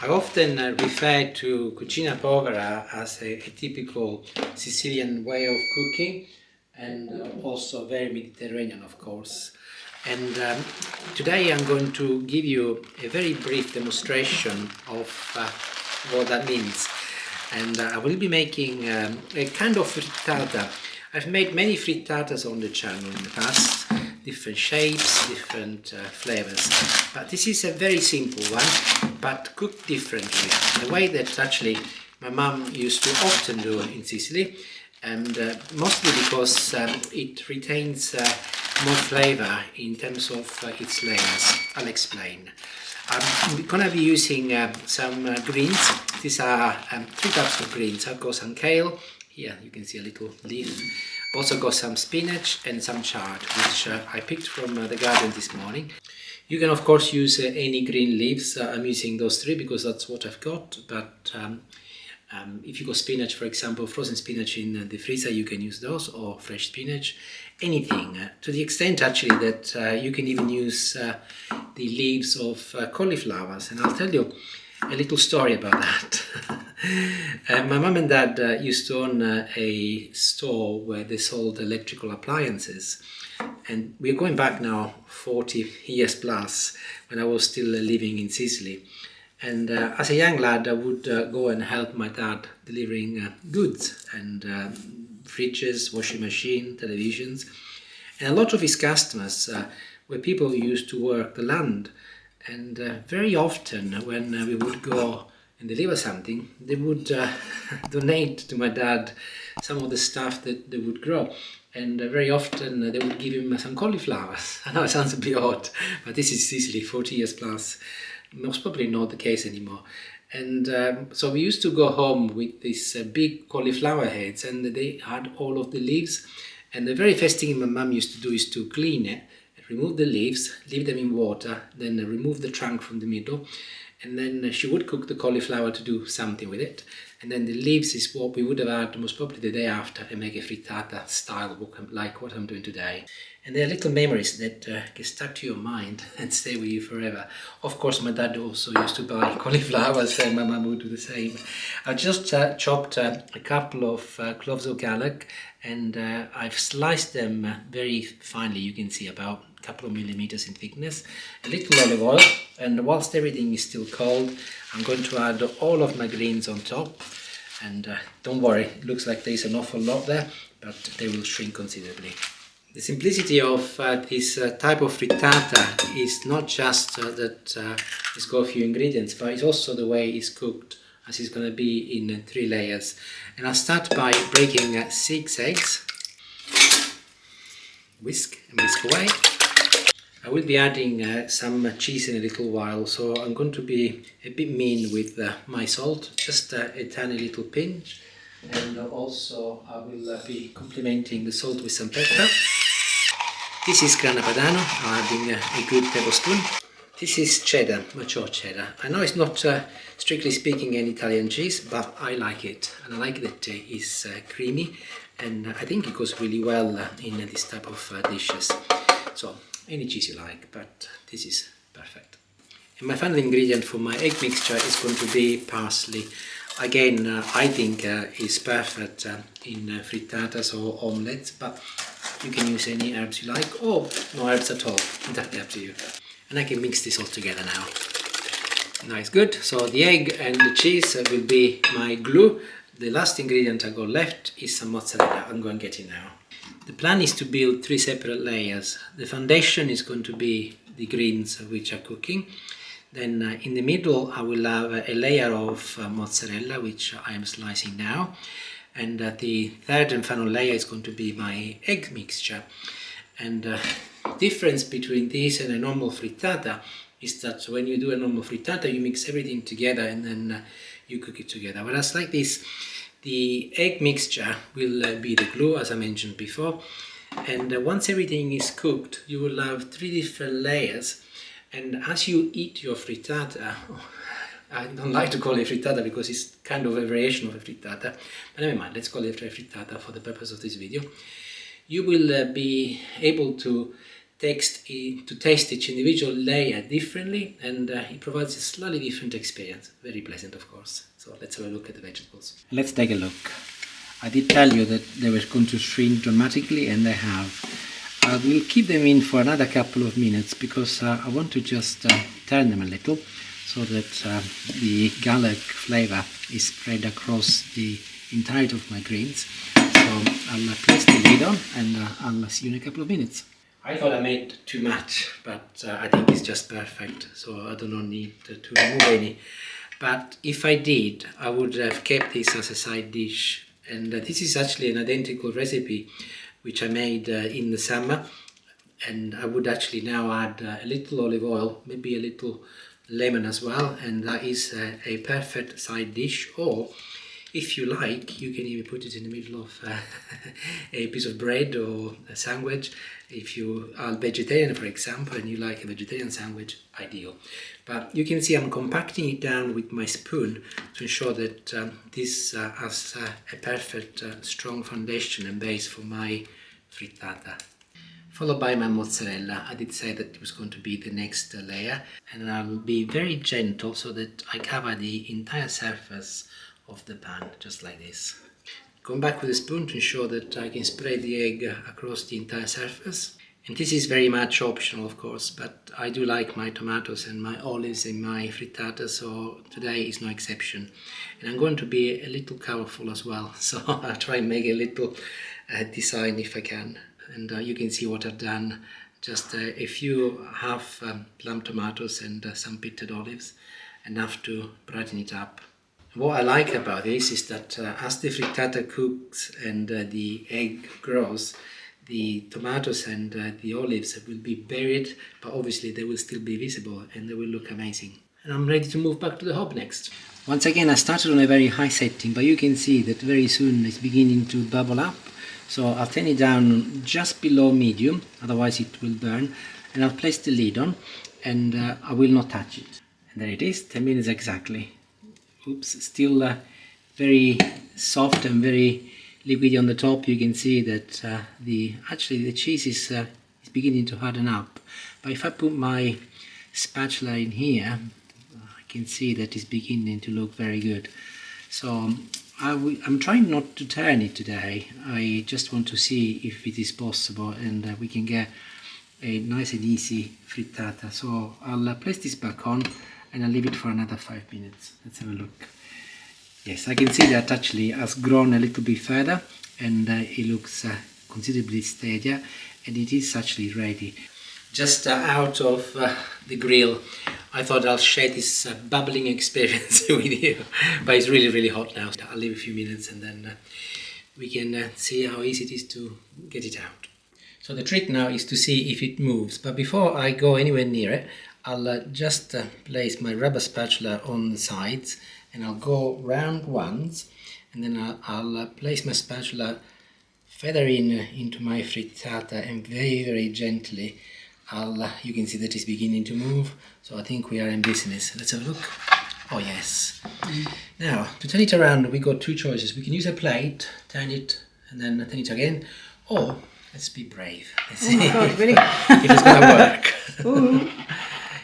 I often refer to Cucina Povera as a typical Sicilian way of cooking, and also very Mediterranean, of course. And today I'm going to give you a very brief demonstration of what that means. And I will be making a kind of frittata. I've made many frittatas on the channel in the past, different shapes, different flavors. But this is a very simple one, but cooked differently. The way that actually my mum used to often do in Sicily, and mostly because it retains more flavor in terms of its layers. I'll explain. I'm gonna be using some greens. These are 3 types of greens. I've got some kale. Here you can see a little leaf. Also got some spinach and some chard, which I picked from the garden this morning. You can of course use any green leaves. I'm using those 3 because that's what I've got. But if you got spinach, for example, frozen spinach in the freezer, you can use those, or fresh spinach, anything. To the extent actually that you can even use the leaves of cauliflowers. And I'll tell you a little story about that. My mum and dad used to own a store where they sold electrical appliances, and we're going back now 40 years plus, when I was still living in Sicily. And as a young lad, I would go and help my dad delivering goods and fridges, washing machine, televisions. And a lot of his customers were people who used to work the land. And very often when we would go and deliver something, they would donate to my dad some of the stuff that they would grow. And very often they would give him some cauliflowers. I know it sounds a bit odd, but this is Sicily, 40 years plus. Most probably not the case anymore. And so we used to go home with these big cauliflower heads, and they had all of the leaves. And the very first thing my mum used to do is to clean it, remove the leaves, leave them in water, then remove the trunk from the middle, and then she would cook the cauliflower to do something with it. And then the leaves is what we would have had most probably the day after, and make a frittata style like what I'm doing today. And there are little memories that get stuck to your mind and stay with you forever. Of course, my dad also used to buy cauliflowers, and my mum would do the same. I just chopped a couple of cloves of garlic, and I've sliced them very finely. You can see about a couple of millimeters in thickness. A little olive oil, and whilst everything is still cold, I'm going to add all of my greens on top. And don't worry, it looks like there's an awful lot there, but they will shrink considerably. The simplicity of this type of frittata is not just that it's got a few ingredients, but it's also the way it's cooked, as it's going to be in 3 layers. And I'll start by breaking 6 eggs. Whisk and whisk away. I will be adding some cheese in a little while, so I'm going to be a bit mean with my salt, just a tiny little pinch. And also I will be complementing the salt with some pepper. This is grana padano, adding a good tablespoon. This is cheddar, mature cheddar. I know it's not strictly speaking an Italian cheese, but I like it. And I like that it's creamy, and I think it goes really well in this type of dishes. So any cheese you like, but this is perfect. And my final ingredient for my egg mixture is going to be parsley. Again, I think is perfect in frittatas or omelettes, but you can use any herbs you like, or no herbs at all, entirely up to you. And I can mix this all together now. Nice, good. So the egg and the cheese will be my glue. The last ingredient I got left is some mozzarella. I'm going to get it now. The plan is to build 3 separate layers. The foundation is going to be the greens which are cooking. Then in the middle I will have a layer of mozzarella, which I am slicing now. And the third and final layer is going to be my egg mixture. And difference between this and a normal frittata is that when you do a normal frittata, you mix everything together and then you cook it together. Whereas like this, the egg mixture will be the glue, as I mentioned before. And once everything is cooked, you will have 3 different layers. And as you eat your frittata, I don't like to call it frittata because it's kind of a variation of a frittata, but never mind, let's call it a frittata for the purpose of this video. You will be able to taste each individual layer differently, and it provides a slightly different experience. Very pleasant, of course. So let's have a look at the vegetables. Let's take a look. I did tell you that they were going to shrink dramatically, and they have. I will keep them in for another couple of minutes because I want to just turn them a little so that the garlic flavour is spread across the entirety of my greens. So I'll place the lid on and I'll see you in a couple of minutes. I thought I made too much, but I think it's just perfect, so I do not need to remove any. But if I did, I would have kept this as a side dish. And this is actually an identical recipe which I made in the summer, and I would actually now add a little olive oil, maybe a little lemon as well, and that is a perfect side dish. Or if you like, you can even put it in the middle of a piece of bread or a sandwich. If you are vegetarian, for example, and you like a vegetarian sandwich, ideal. But you can see I'm compacting it down with my spoon to ensure that this has a perfect strong foundation and base for my frittata. Followed by my mozzarella. I did say that it was going to be the next layer, and I'll be very gentle so that I cover the entire surface of the pan, just like this. Going back with a spoon to ensure that I can spread the egg across the entire surface. And this is very much optional, of course, but I do like my tomatoes and my olives in my frittata, so today is no exception. And I'm going to be a little colourful as well, so I'll try and make a little design if I can. And you can see what I've done. Just a few half plum tomatoes and some pitted olives, enough to brighten it up. What I like about this is that as the frittata cooks and the egg grows, the tomatoes and the olives will be buried, but obviously they will still be visible and they will look amazing. And I'm ready to move back to the hob next. Once again, I started on a very high setting, but you can see that very soon it's beginning to bubble up. So I'll turn it down just below medium, otherwise it will burn. And I'll place the lid on and I will not touch it. And there it is, 10 minutes exactly. Oops, still very soft and very liquidy on the top. You can see that the cheese is beginning to harden up. But if I put my spatula in here, I can see that it's beginning to look very good. So I'm trying not to turn it today. I just want to see if it is possible and we can get a nice and easy frittata. So I'll place this back on and I'll leave it for another 5 minutes. Let's have a look. Yes, I can see that actually has grown a little bit further and it looks considerably steadier, and it is actually ready. Just out of the grill, I thought I'll share this bubbling experience with you, but it's really, really hot now. I'll leave a few minutes and then we can see how easy it is to get it out. So the trick now is to see if it moves, but before I go anywhere near it, I'll just place my rubber spatula on the sides and I'll go round once, and then I'll place my spatula further into my frittata, and very, very gently you can see that it's beginning to move. So I think we are in business. Let's have a look. Oh yes. Now to turn it around, we got two choices. We can use a plate, turn it and then turn it again, or let's be brave. Let's see God, really? if it's going to work. Ooh.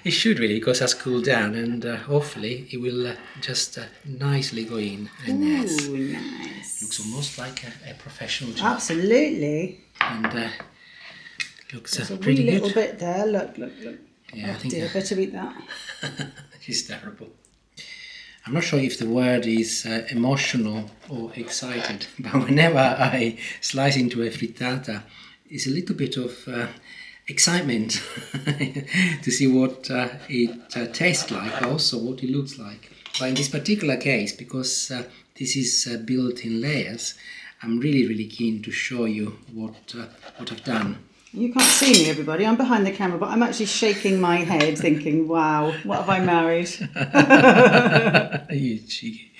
It should really, because it has cooled down, and hopefully it will just nicely go in. And yes, nice. Looks almost like a professional job. Absolutely. And looks There's a pretty wee good. little bit there. Look. Yeah, Oh, I think dear, better eat that. she's terrible. I'm not sure if the word is emotional or excited, but whenever I slice into a frittata, it's a little bit of excitement to see what it tastes like, but also what it looks like. But in this particular case, because this is built in layers, I'm really, really keen to show you what I've done. You can't see me, everybody. I'm behind the camera, but I'm actually shaking my head thinking, wow, what have I married? You cheeky.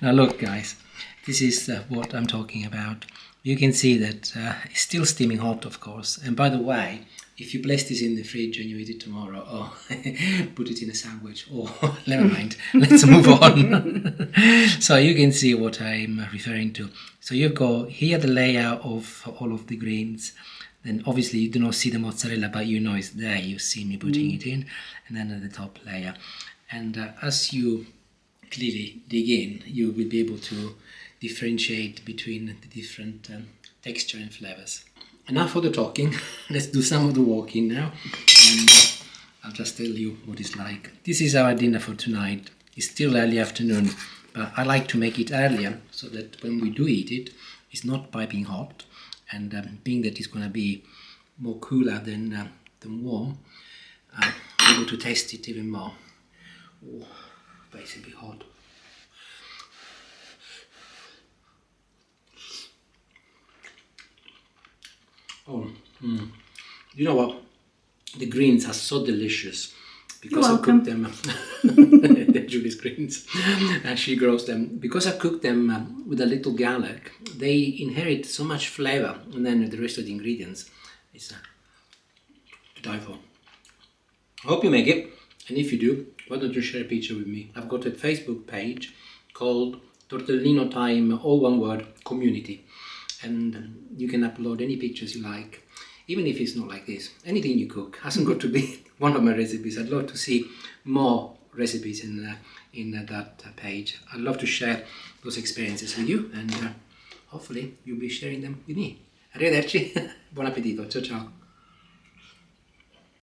Now look, guys, this is what I'm talking about. You can see that it's still steaming hot, of course. And by the way, if you place this in the fridge and you eat it tomorrow, or put it in a sandwich, or never mind, let's move on. So you can see what I'm referring to. So you've got here the layer of all of the greens. Then obviously you do not see the mozzarella, but you know it's there. You see me putting it in, and then at the top layer. And as you clearly dig in, you will be able to differentiate between the different texture and flavors. Enough for the talking. Let's do some of the walking now, and I'll just tell you what it's like. This is our dinner for tonight. It's still early afternoon, but I like to make it earlier so that when we do eat it, it's not piping hot, and being that it's going to be more cooler than warm, I'm able to taste it even more. Oh, but it's a bit hot. Oh, you know what? The greens are so delicious because I cooked them. They're Julie's greens, and she grows them. Because I cooked them with a little garlic, they inherit so much flavor, and then the rest of the ingredients is to die for. I hope you make it, and if you do, why don't you share a picture with me? I've got a Facebook page called Tortellinotime, all one word, community. And you can upload any pictures you like, even if it's not like this. Anything you cook hasn't got to be one of my recipes. I'd love to see more recipes in that page. I'd love to share those experiences with you, and hopefully you'll be sharing them with me. Arrivederci, buon appetito, ciao ciao.